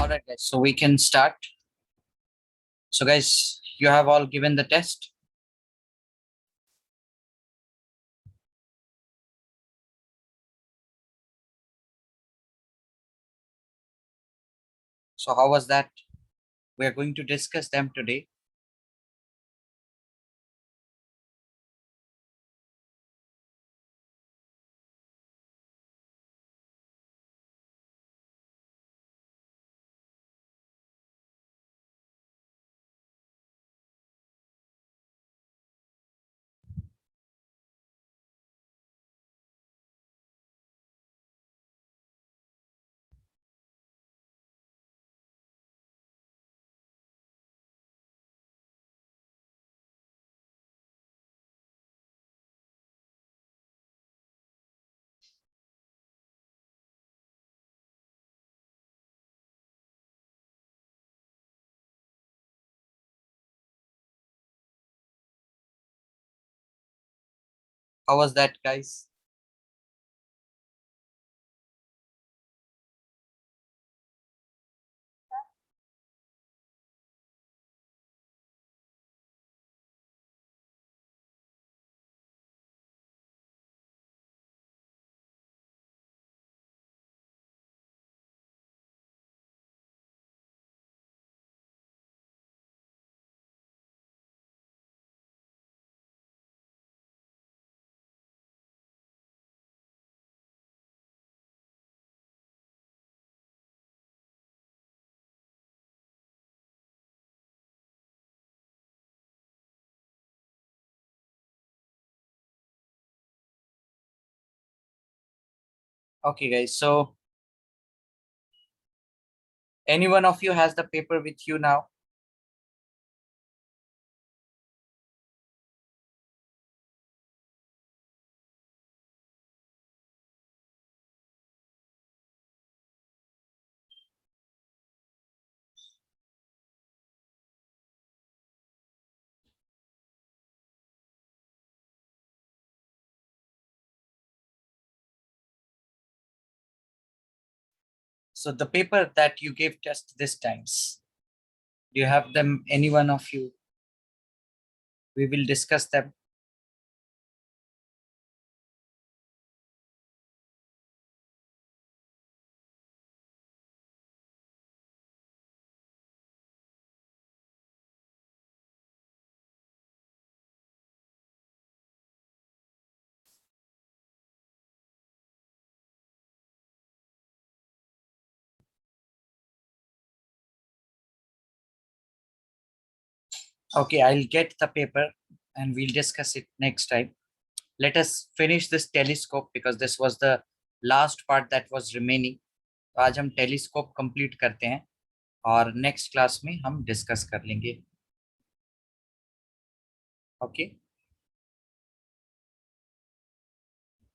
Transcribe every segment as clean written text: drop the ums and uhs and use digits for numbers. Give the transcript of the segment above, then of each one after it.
All right, guys. So we can start. So, guys, you have all given the test. So, how was that? We are going to discuss them today. How was that, guys? Okay, guys. So, any one of you has the paper with you now? So, the paper that you gave test this times, do you have them? Any one of you? We will discuss them. Okay, I'll get the paper and we'll discuss it next time. Let us finish this telescope because this was the last part that was remaining. तो आज हम telescope complete करते हैं और next class में हम discuss कर लेंगे. ओके,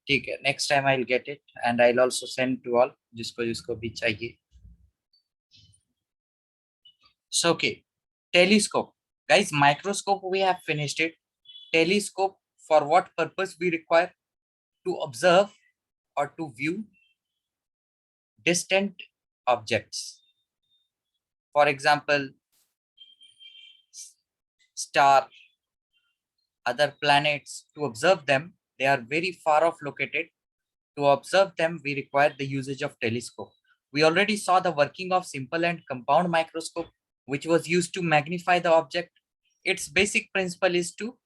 ठीक है. Next time I will get it and I will also send to all जिसको जिसको भी चाहिए. So okay, telescope, guys. Microscope we have finished it. Telescope, for what purpose we require? To observe or to view distant objects. For example, star, other planets. To observe them, they are very far off located. To observe them, we require the usage of telescope. We already saw the working of simple and compound microscope, which was used to magnify the object. Its basic principle is to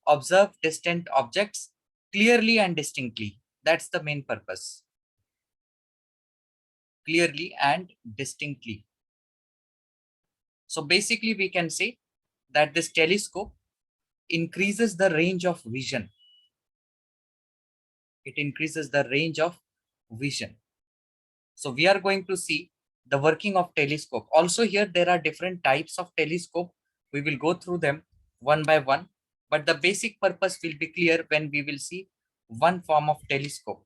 observe distant objects clearly and distinctly. That's the main purpose. Clearly and distinctly. So basically, we can say that this telescope increases the range of vision. It increases the range of vision. So we are going to see the working of telescope. Also here there are different types of telescope. We will go through them one by one, but the basic purpose will be clear when we will see one form of telescope.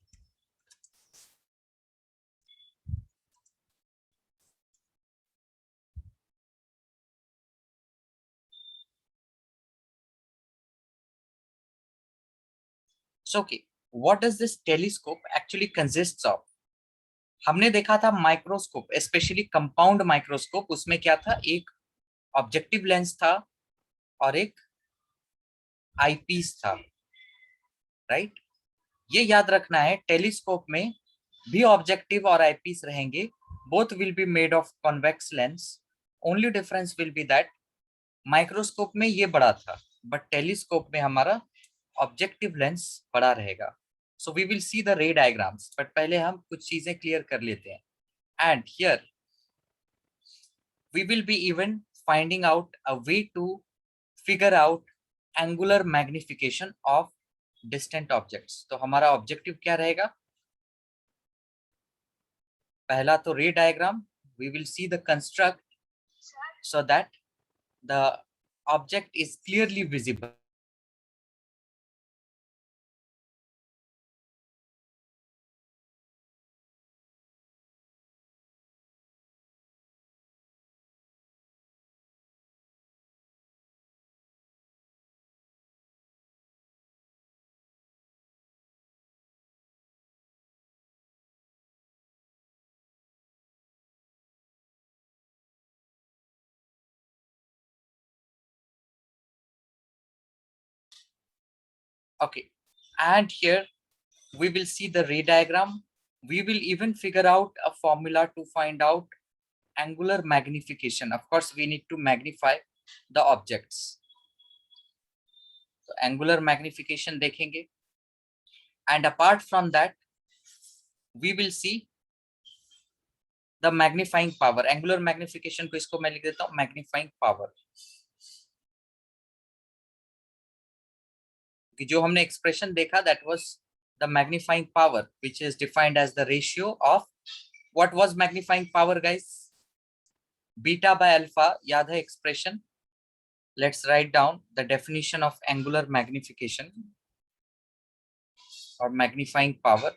So okay, what does this telescope actually consists of? हमने देखा था microscope, specially compound microscope, उसमें क्या था, एक objective lens था और एक आईपीस था, राइट। ये याद रखना है, टेलीस्कोप में भी ऑब्जेक्टिव और आईपीस रहेंगे, both will be made of convex lens. Only difference will be that microscope में ये बड़ा था, बट टेलीस्कोप में हमारा ऑब्जेक्टिव लेंस बड़ा रहेगा। So we will see the ray diagrams, but पहले हम कुछ चीजें क्लियर कर लेते हैं। And here we will be even finding out a way to figure out angular magnification of distant objects। तो हमारा ऑब्जेक्टिव क्या रहेगा? पहला तो रे diagram, we will see the construct so that the object is clearly visible। Okay, and here we will see the ray diagram, we will even figure out a formula to find out angular magnification। of course we need to magnify the objects, तो angular magnification देखेंगे। and apart from that we will see the magnifying power। angular magnification को इसको मैं लिख देता हूँ magnifying power, कि जो हमने एक्सप्रेशन देखा that was the magnifying power which is defined as the ratio of, what was magnifying power guys? Beta by alpha, याद है expression? Let's write down the definition of angular magnification or magnifying power।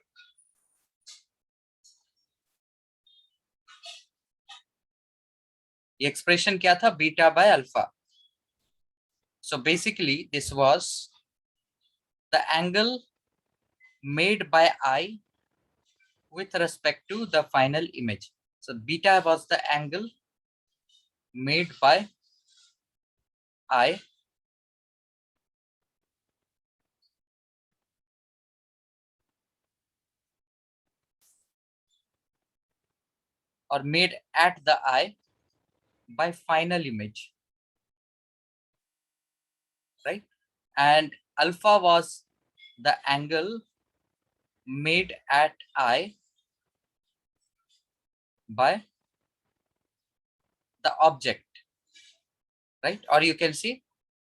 ये expression क्या था? Beta by alpha। So basically this was the angle made by eye with respect to the final image। So beta was the angle made by eye or made at the eye by final image, right? And alpha was the angle made at eye by the object, right? Or you can see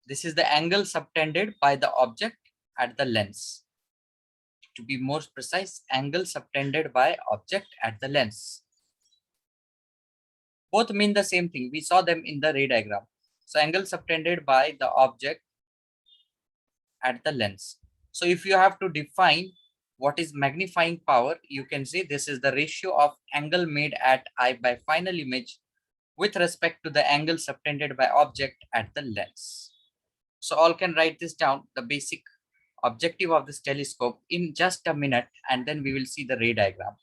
this is the angle subtended by the object at the lens. To be more precise, angle subtended by object at the lens. Both mean the same thing. We saw them in the ray diagram. So angle subtended by the object at the lens. So if you have to define what is magnifying power, you can say this is the ratio of angle made at eye by final image with respect to the angle subtended by object at the lens. So all can write this down, the basic objective of this telescope, in just a minute, and then we will see the ray diagram.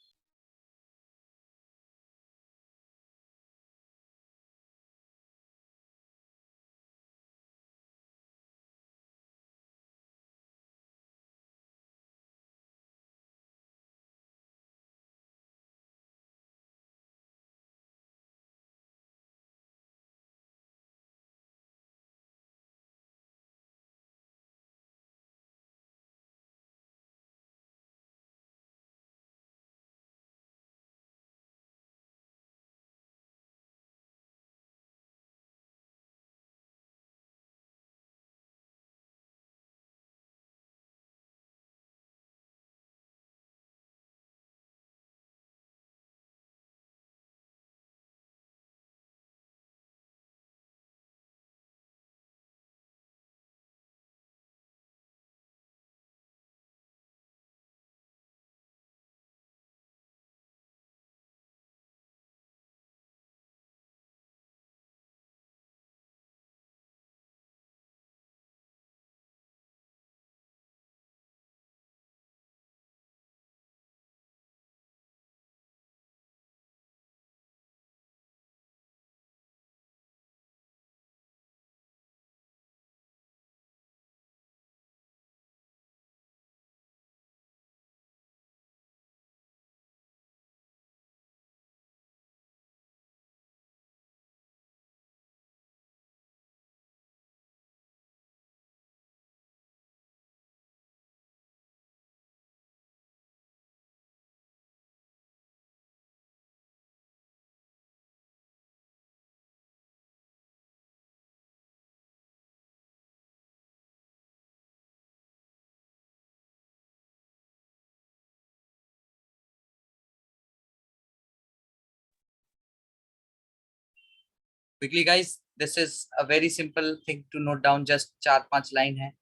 Quickly guys, this is a very simple thing to note down, just 4-5 line hai.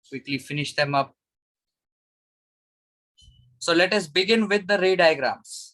Quickly finish them up. So let us begin with the ray diagrams.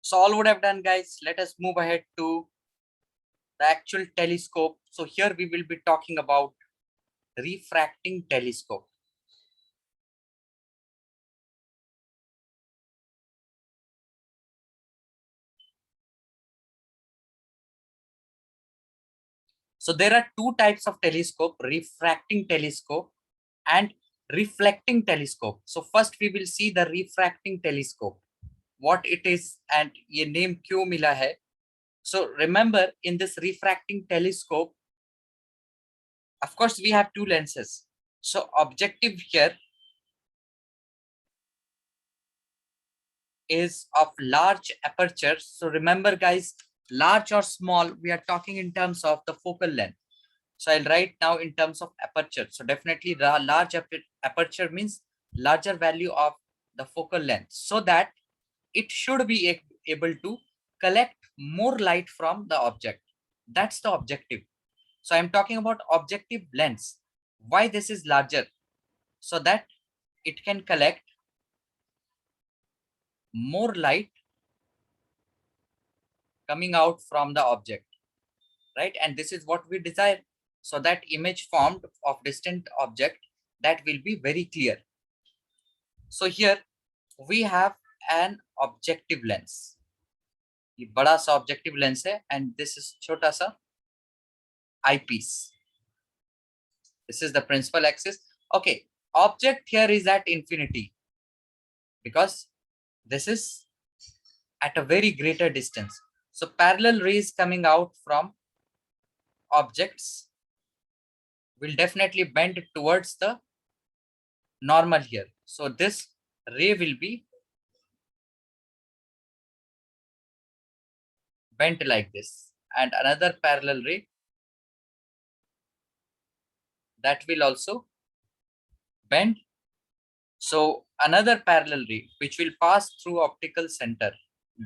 So all would have done guys. Let us move ahead to the actual telescope. So here we will be talking about refracting telescope. So there are two types of telescope, refracting telescope and reflecting telescope. So first we will see the refracting telescope, what it is and ye name kyun mila hai. So remember, in this refracting telescope, of course we have two lenses. So objective here is of large aperture. So remember guys, large or small, we are talking in terms of the focal length. So I'll write now in terms of aperture. So definitely the large aperture means larger value of the focal length, so that it should be able to collect more light from the object. That's the objective. So I'm talking about objective lens. Why this is larger? So that it can collect more light coming out from the object, right? And this is what we desire. So that image formed of distant object, that will be very clear. So here we have an objective lens. ये बड़ा सा objective lens है, and this is छोटा सा eyepiece. This is the principal axis. Okay, object here is at infinity because this is at a very greater distance. So parallel rays coming out from objects will definitely bend towards the normal here. So this ray will be bent like this, and another parallel ray that will also bend. So another parallel ray which will pass through optical center,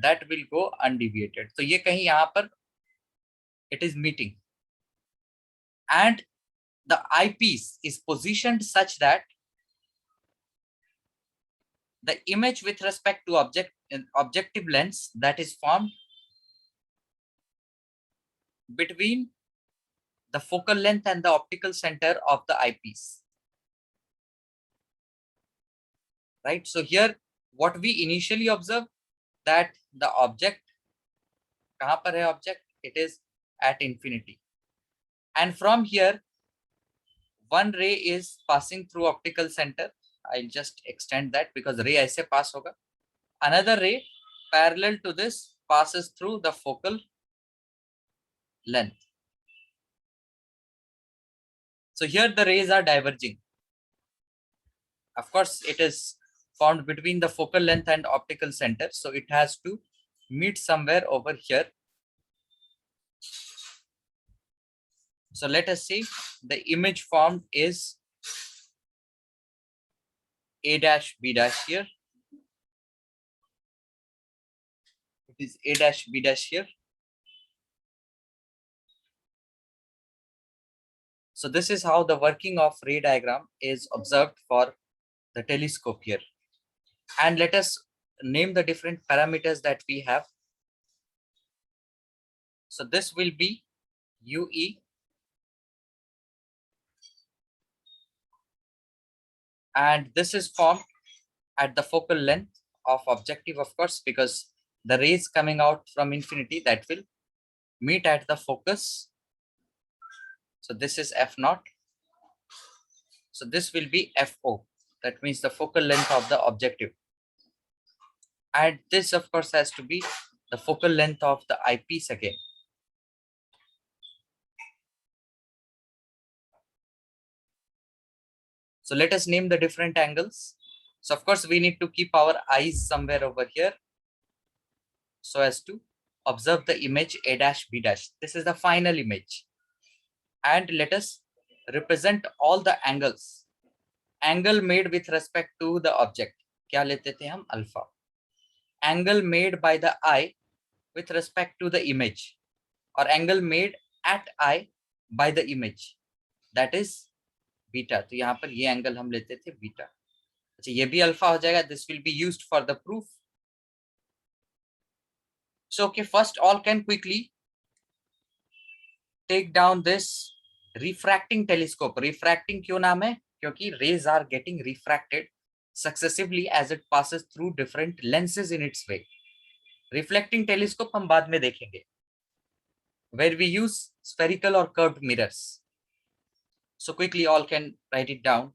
that will go undeviated. So ये कहीं यहाँ पर it is meeting, and the eyepiece is positioned such that the image with respect to objective lens that is formed between the focal length and the optical center of the eyepiece, right? So here what we initially observe, that the object, kahan par hai object, it is at infinity, and from here one ray is passing through optical center. I'll just extend that because ray aise pass hoga. Another ray parallel to this passes through the focal length. So here the rays are diverging. Of course, it is formed between the focal length and optical center. So it has to meet somewhere over here. So let us see, the image formed is A dash B dash here. It is A dash B dash here. So this is how the working of ray diagram is observed for the telescope here. And let us name the different parameters that we have. So this will be UE, and this is formed at the focal length of objective, of course, because the rays coming out from infinity that will meet at the focus. So this is F naught. So this will be FO. That means the focal length of the objective. And this, of course, has to be the focal length of the eyepiece again. So let us name the different angles. So of course, we need to keep our eyes somewhere over here so as to observe the image A dash B dash. This is the final image. And let us represent all the angles. Angle made with respect to the object. क्या लेते थे हम? Alpha. Angle made by the eye with respect to the image, or angle made at eye by the image, that is beta. तो यहाँ पर ये angle हम लेते थे बीटा. अच्छा, ये भी अल्फा हो जाएगा. This will be used for the proof. So okay, first all can quickly take down this refracting telescope. Refracting क्यों नाम है? क्योंकि rays are getting refracted successively as it passes through different lenses in its way. Reflecting telescope हम बाद में देखेंगे, where we use spherical or curved mirrors. So quickly all can write it down.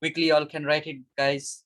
Quickly, y'all can write it, guys.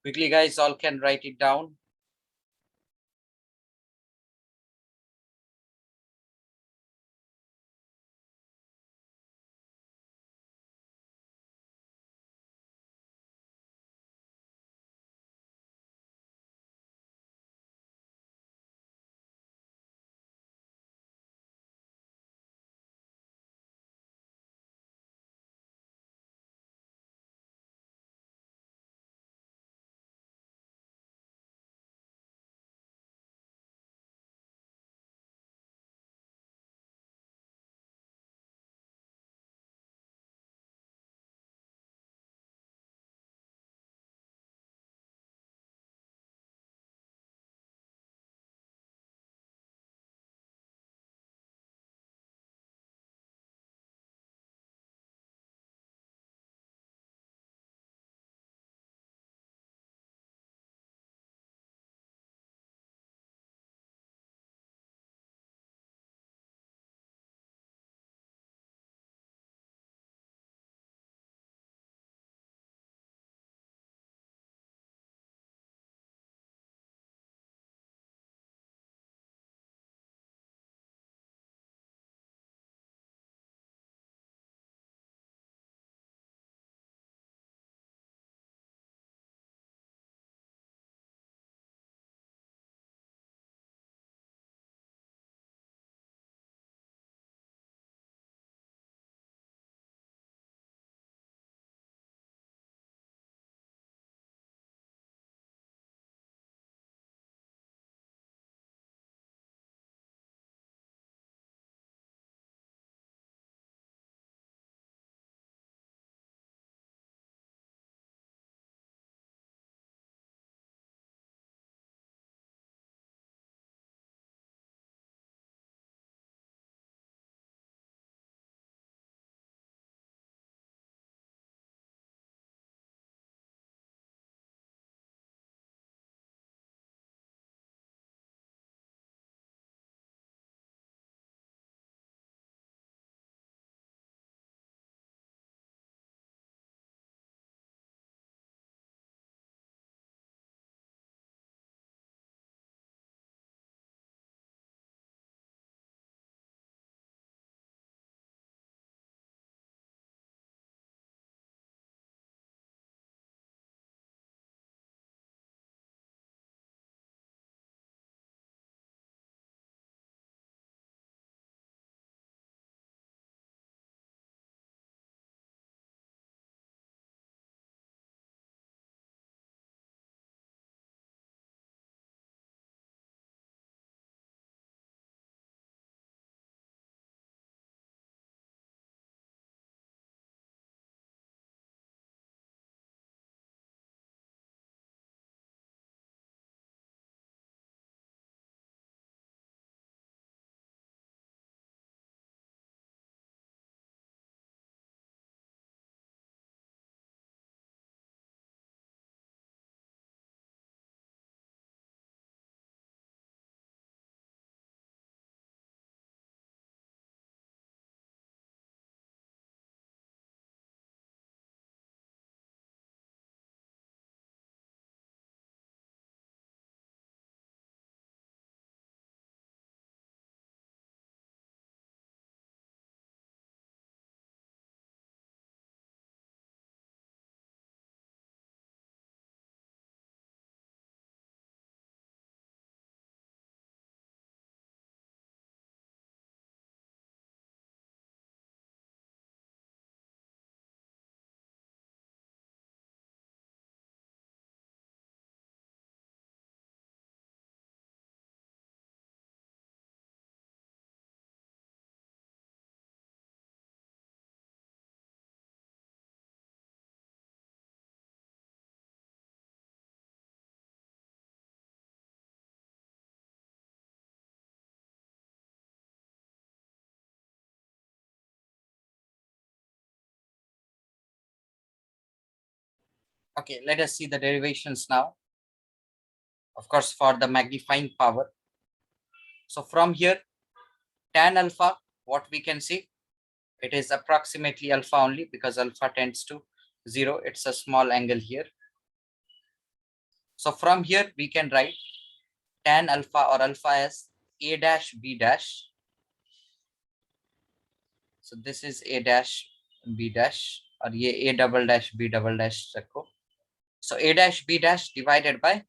Quickly, guys, all can write it down. Okay, let us see the derivations now. Of course, for the magnifying power. So from here, tan alpha, what we can see, it is approximately alpha only because alpha tends to 0. It's a small angle here. So from here we can write tan alpha or alpha as a dash b dash. So this is a dash b dash, or ye a double dash b double dash रखो. So a dash b dash divided by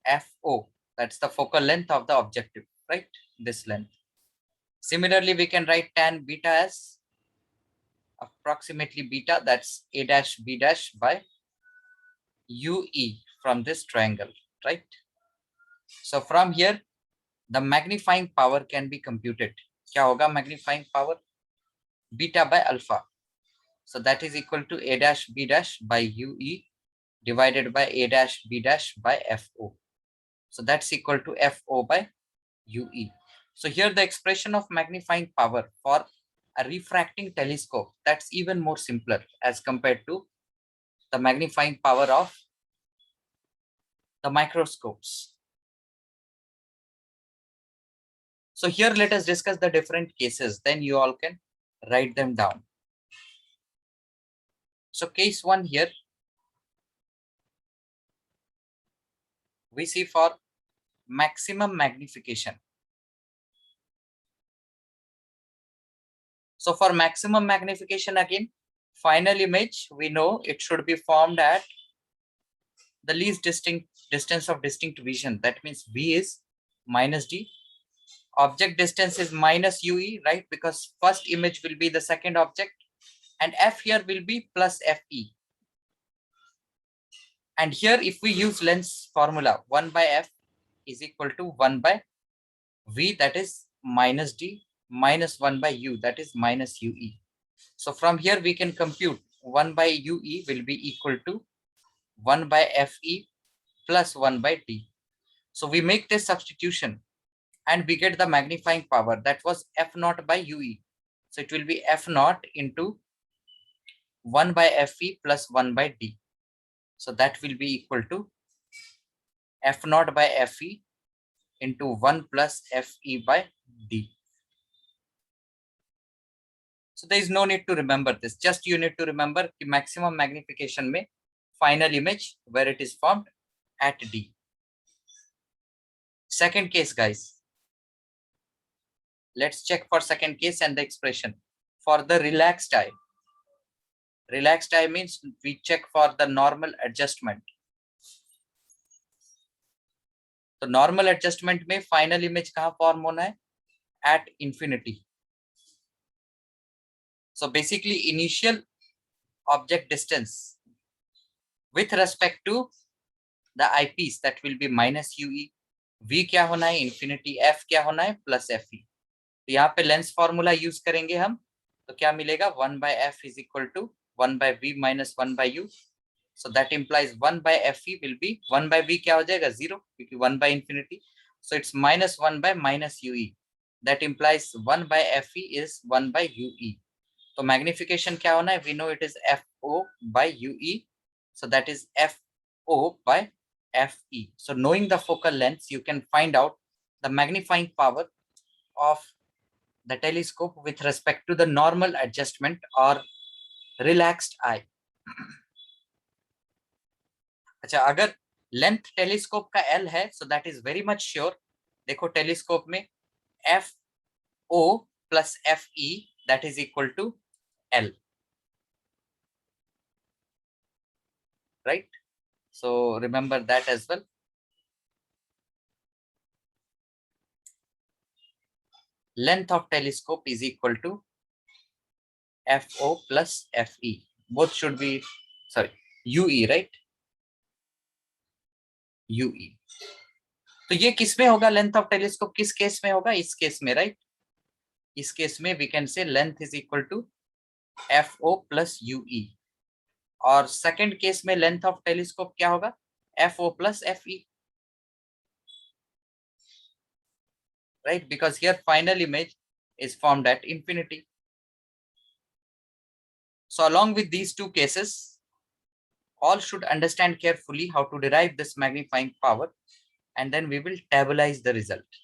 FO. That's the focal length of the objective, right? This length. Similarly, we can write tan beta as approximately beta, that's a dash b dash by UE from this triangle, right? So from here, the magnifying power can be computed. क्या होगा magnifying power? Beta by alpha. So that is equal to a dash b dash by UE divided by a dash b dash by FO. So that's equal to FO by UE. So here the expression of magnifying power for a refracting telescope, that's even more simpler as compared to the magnifying power of the microscopes. So here let us discuss the different cases, then you all can write them down. So case 1 here, we see for maximum magnification. So for maximum magnification, again, final image, we know it should be formed at the least distinct distance of distinct vision. That means V is minus D. Object distance is minus UE, right? Because first image will be the second object, and F here will be plus FE. And here, if we use lens formula, 1 by F is equal to 1 by V, that is minus D, minus 1 by U, that is minus UE. So from here, we can compute 1 by UE will be equal to 1 by FE plus 1 by D. So we make this substitution and we get the magnifying power, that was F naught by UE. So it will be F naught into 1 by FE plus 1 by D. So that will be equal to F naught by FE into 1 plus FE by D. So there is no need to remember this. Just you need to remember the maximum magnification में final image where it is formed at D. Second case, guys. Let's check for second case and the expression for the relaxed eye. Relaxed eye means we check for the normal adjustment. तो normal adjustment में final image कहाँ form होना है? At infinity. So basically initial object distance with respect to the eyepiece, that will be minus UE. V क्या होना है? Infinity. F क्या होना है? Plus F E. तो यहाँ पे लेंस फॉर्मूला यूज करेंगे हम, तो क्या मिलेगा? 1 by f is equal to 1 by v minus 1 by u. So that implies 1 by fe will be 1 by v क्या हो जाएगा? 0, क्योंकि 1 by infinity. So it's minus 1 by minus ue. That implies 1 by fe is 1 by ue. तो magnification क्या होना है? We know it is fo by ue. So that is fo by fe. So knowing the focal lengths, you can find out the magnifying power of the telescope with respect to the normal adjustment or relaxed eye. अच्छा, अगर length telescope का L है, so that is very much sure. देखो telescope में FO plus FE that is equal to L, right? So remember that as well. Length of telescope is equal to FO plus FE. Both should be, sorry, UE, right? UE. तो ये किस में होगा? Length of telescope किस case में होगा? इस case में, राइट? इस केस में we can say length is equal to FO plus UE. और सेकंड केस में लेंथ ऑफ टेलीस्कोप क्या होगा? FO plus FE, right? Because here final image is formed at infinity. So along with these two cases, all should understand carefully how to derive this magnifying power, and then we will tabularize the result.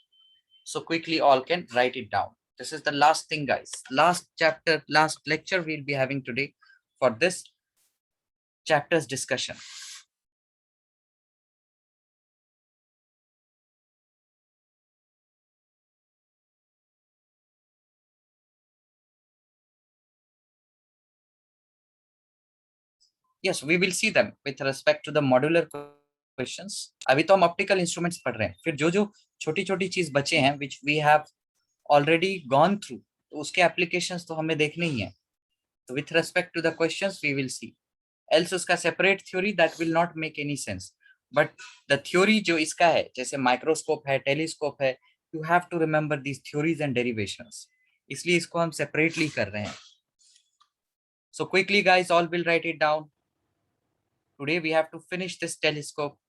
So quickly all can write it down. This is the last thing, guys. Last chapter, last lecture we'll be having today for this chapter's discussion. Yes, we will see them with respect to the modular questions. अभी तो हम optical instruments पढ़ रहे हैं, फिर जो जो छोटी छोटी चीज बचे हैं which we have already gone through, तो उसके एप्लीकेशंस तो हमें देखने ही हैं. तो with respect to the questions we will see. Else उसका separate theory that will not make any sense. But the theory जो इसका है, जैसे माइक्रोस्कोप है, टेलीस्कोप है, you have to remember these theories and derivations. इसलिए इसको हम सेपरेटली कर रहे हैं. So quickly guys, all will write it down. Today we have to finish this telescope.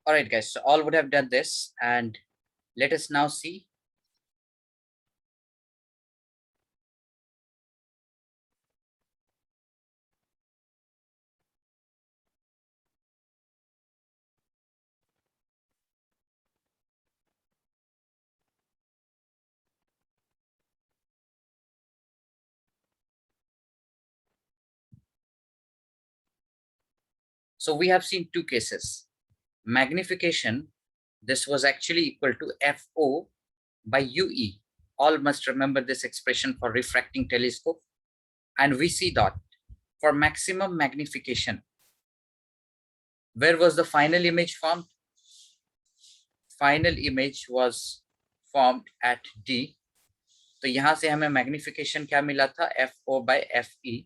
All right, guys. So all would have done this, and let us now see. So we have seen two cases. Magnification, this was actually equal to FO by UE. All must remember this expression for refracting telescope. And we see that for maximum magnification, where was the final image formed? Final image was formed at D. तो यहां से हमें magnification क्या मिला था? FO by FE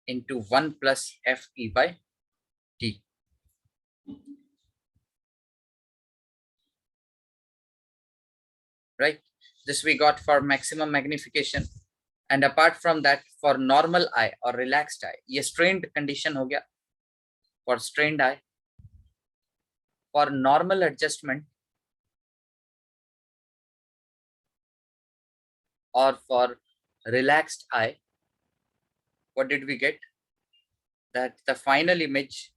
into 1 plus FE by D. Right? This we got for maximum magnification. And apart from that, for normal eye or relaxed eye, ये strained condition हो गया. For strained eye, for normal adjustment, or for relaxed eye, what did we get? That the final image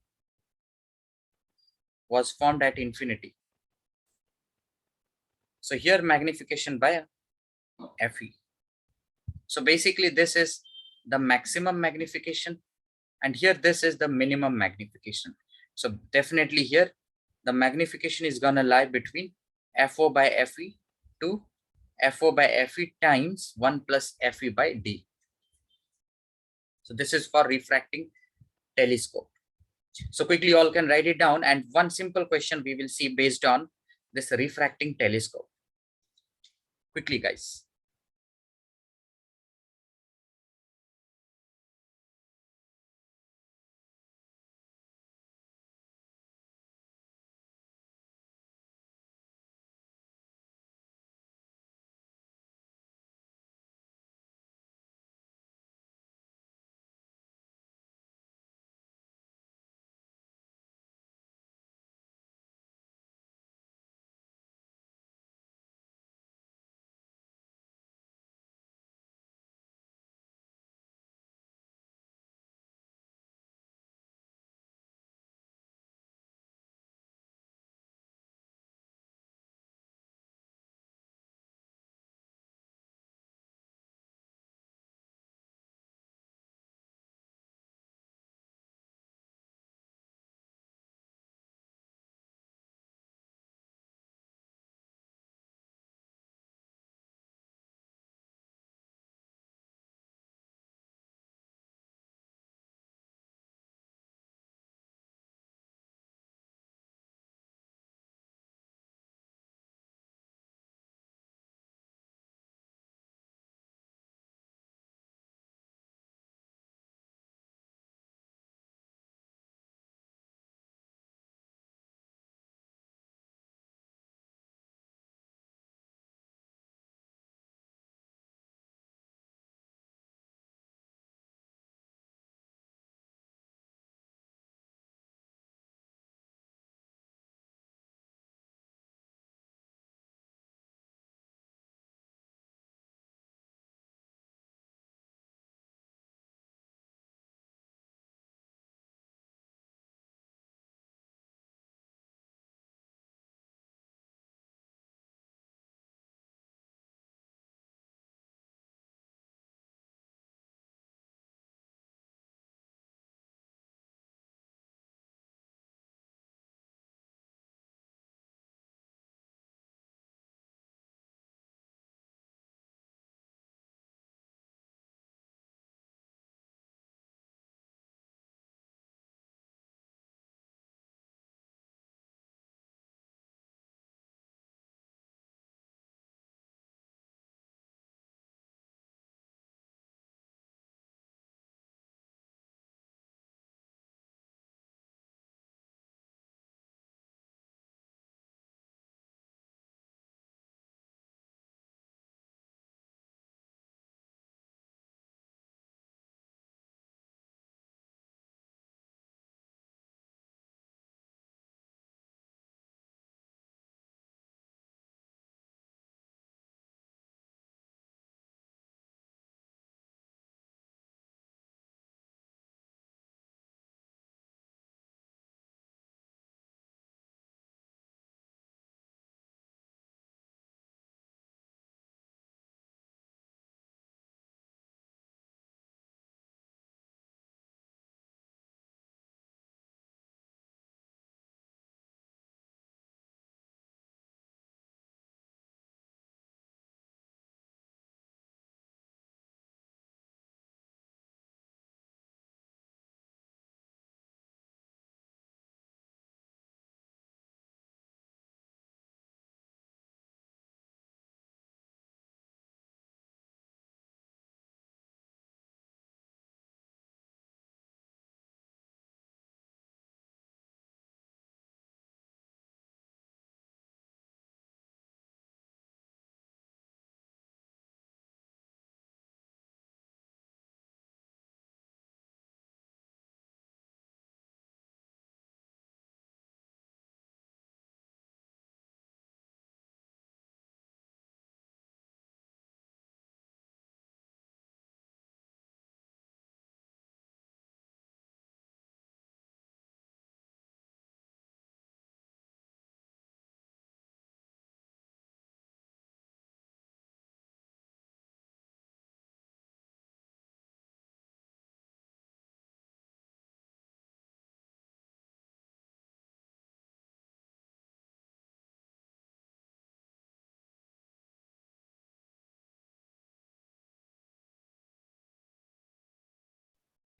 was formed at infinity. So here magnification by FE. So basically this is the maximum magnification, and here this is the minimum magnification. So definitely here the magnification is gonna lie between FO by FE to FO by FE times 1 plus FE by D. So this is for refracting telescope. So quickly all can write it down, and one simple question we will see based on this refracting telescope. Quickly, guys.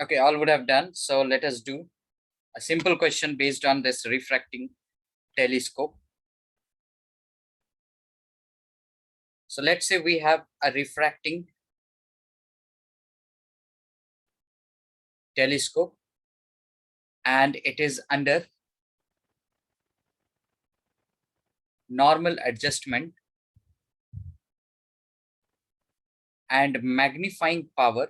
Okay, all would have done. So let us do a simple question based on this refracting telescope. So let's say we have a refracting telescope and it is under normal adjustment and magnifying power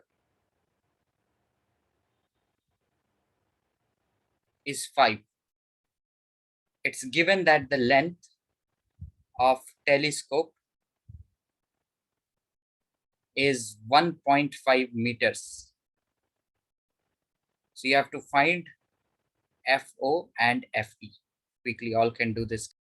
is 5. It's given that the length of telescope is 1.5 meters. So you have to find FO and FE. Quickly, all can do this.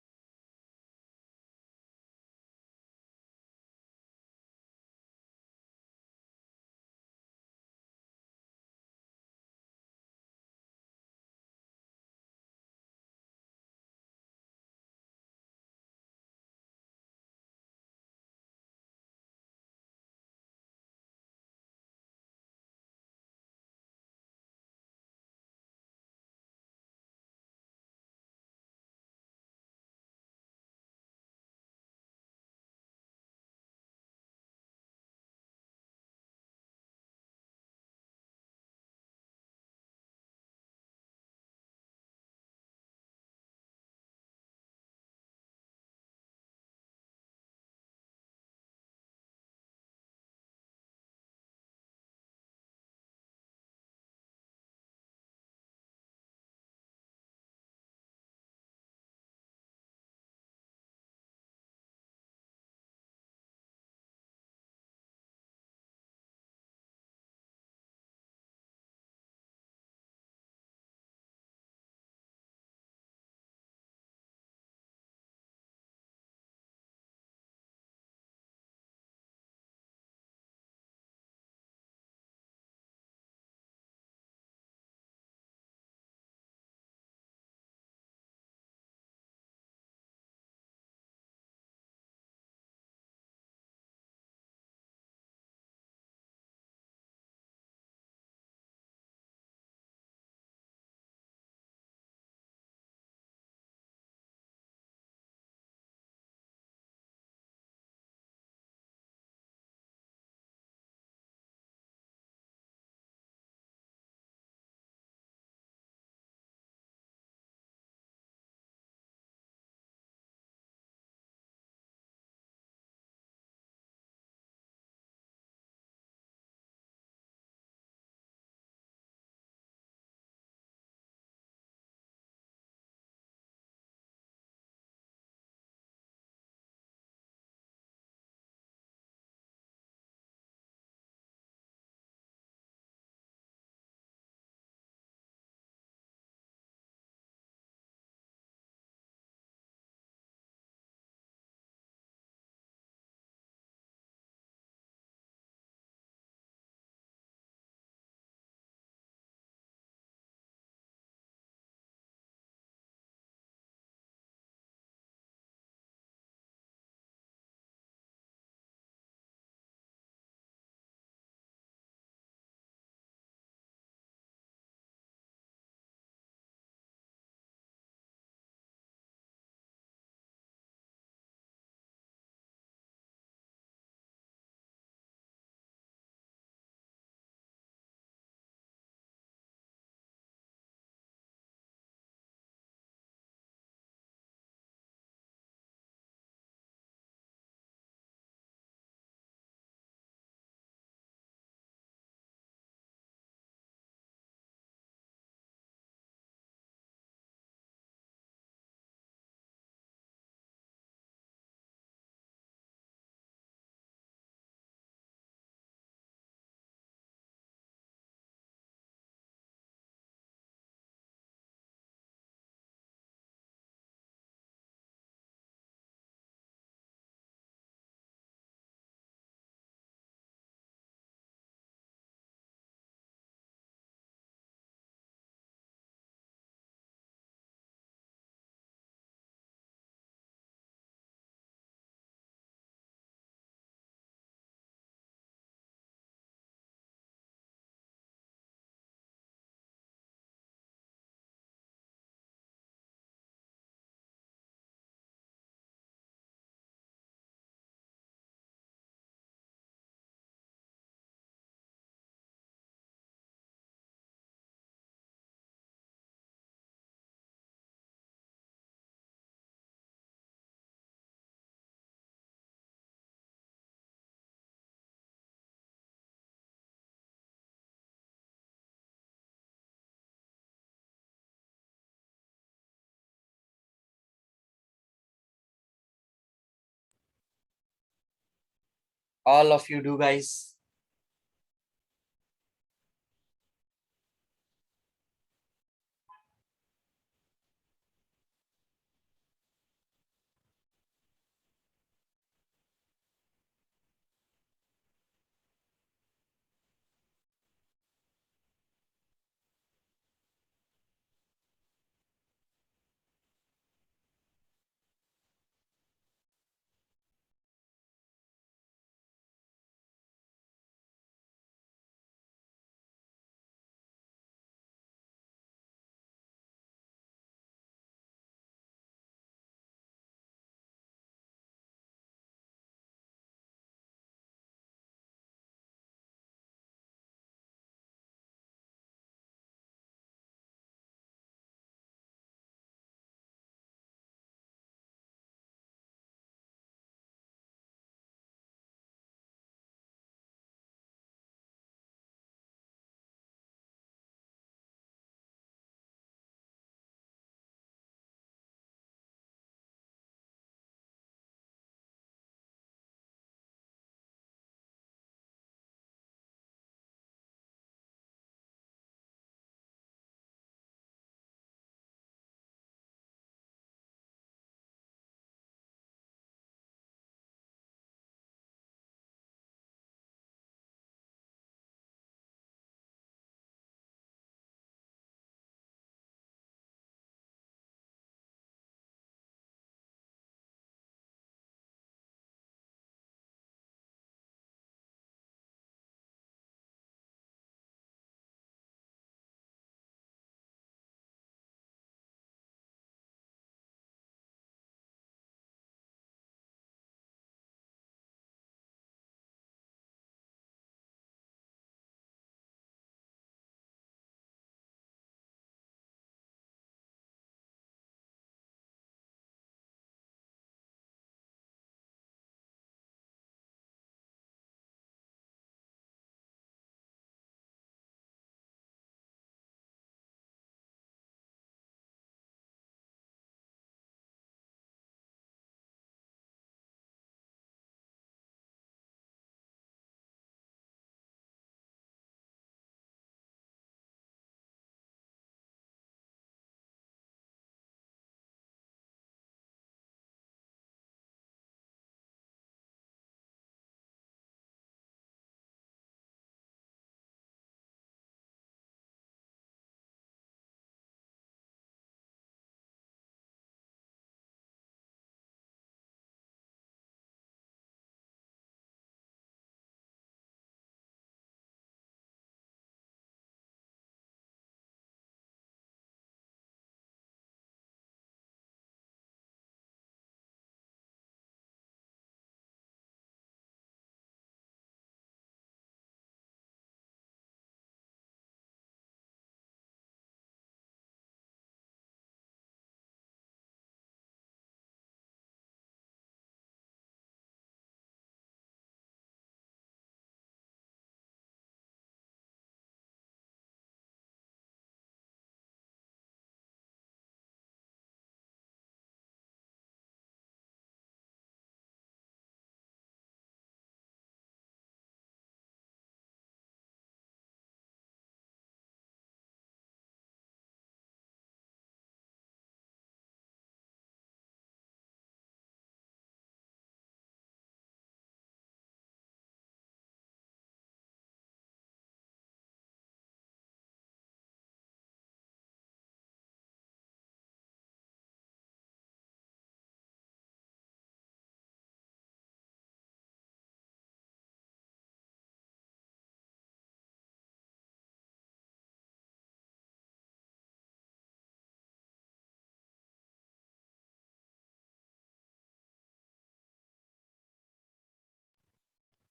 All of you do, guys.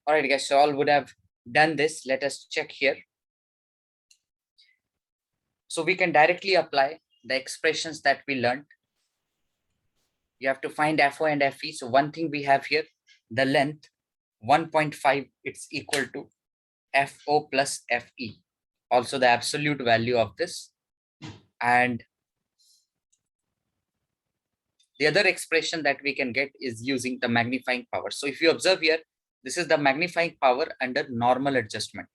All right, guys. So all would have done this. Let us check here. So we can directly apply the expressions that we learned. You have to find FO and FE. So one thing we have here, the length 1.5, it's equal to FO plus FE. Also the absolute value of this. And the other expression that we can get is using the magnifying power. So if you observe here, This is the magnifying power under normal adjustment.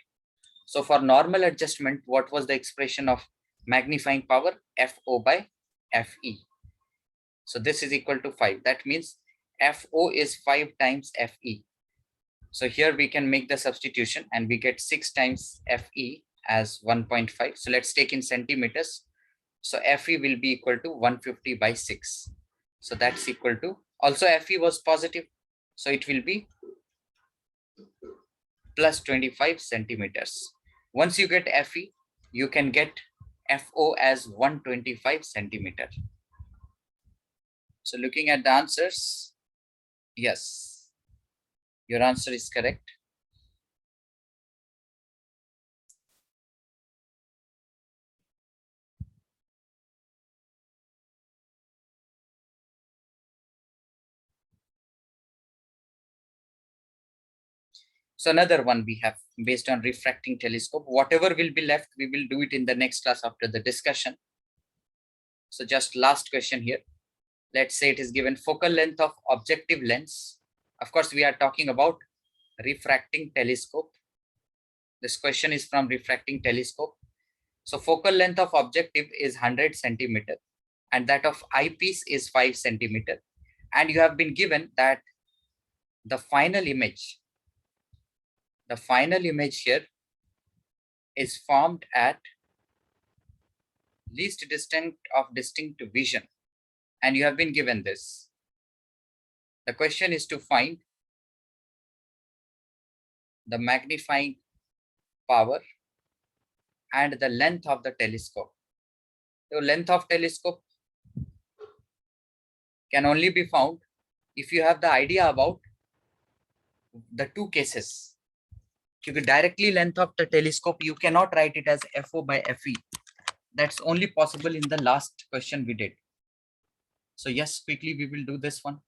So for normal adjustment, what was the expression of magnifying power? FO by FE. So this is equal to 5. That means FO is 5 times FE. So here we can make the substitution and we get 6 times FE as 1.5. So let's take in centimeters. So FE will be equal to 150 by 6. So that's equal to, also FE was positive. So it will be plus 25 centimeters. Once you get FE, you can get FO as 125 centimeter. So looking at the answers, yes, your answer is correct. So another one we have based on refracting telescope. Whatever will be left, we will do it in the next class after the discussion. So just last question here. Let's say it is given focal length of objective lens. Of course, we are talking about refracting telescope. This question is from refracting telescope. So focal length of objective is 100 centimeter and that of eyepiece is 5 centimeter. And you have been given that the final image here is formed at least distant of distinct vision. And you have been given this. The question is to find the magnifying power and the length of the telescope. The length of telescope can only be found if you have the idea about the two cases. Because directly length of the telescope, you cannot write it as FO by FE. That's only possible in the last question we did. So yes, quickly we will do this one.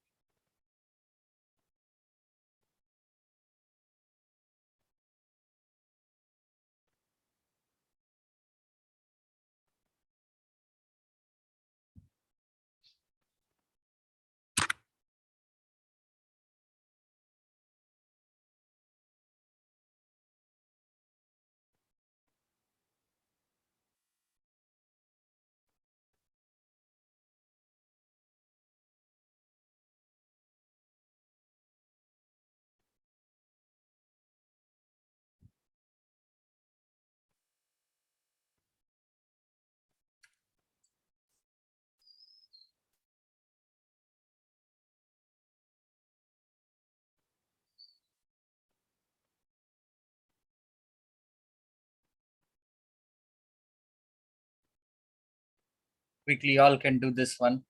Quickly, all can do this one.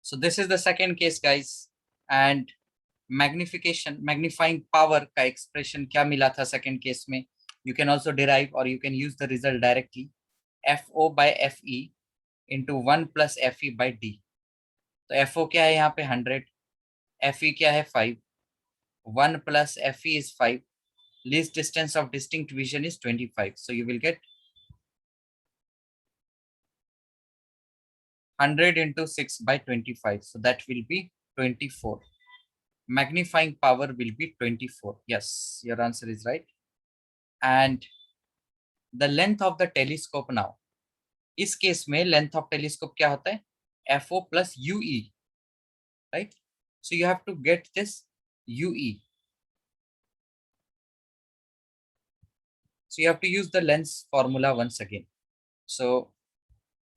So this is the second case, guys. And magnifying power का expression क्या मिला था second case में? You can also derive or you can use the result directly. FO by FE into 1 plus FE by D. तो FO क्या है यहाँ पे 100, FE क्या है 5, 1 plus FE is 5, least distance of distinct vision is 25. So you will get 100 into 6 by 25. So that will be 24. Magnifying power will be 24. Yes, your answer is right. And the length of the telescope now. इस case में length of telescope क्या होता है? FO plus UE, right? So you have to get this UE. So you have to use the length formula once again. So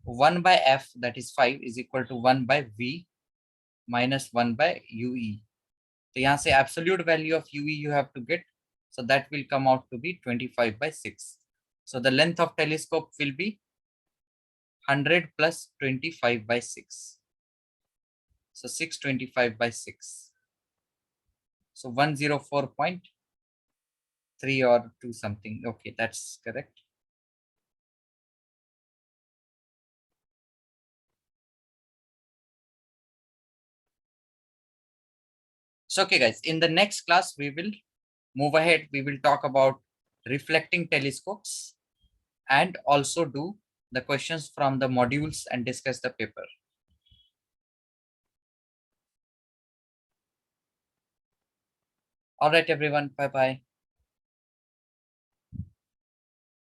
1 by F, that is 5, is equal to 1 by V minus 1 by UE. So यहाँ से absolute value of UE you have to get. So that will come out to be 25 by 6. So the length of telescope will be 100 plus 25 by 6. So 625 by 6. So 104.3 or 2 something. Okay, that's correct. So okay guys, in the next class we will move ahead. We will talk about reflecting telescopes and also do the questions from the modules and discuss the paper. All right, everyone. Bye-bye.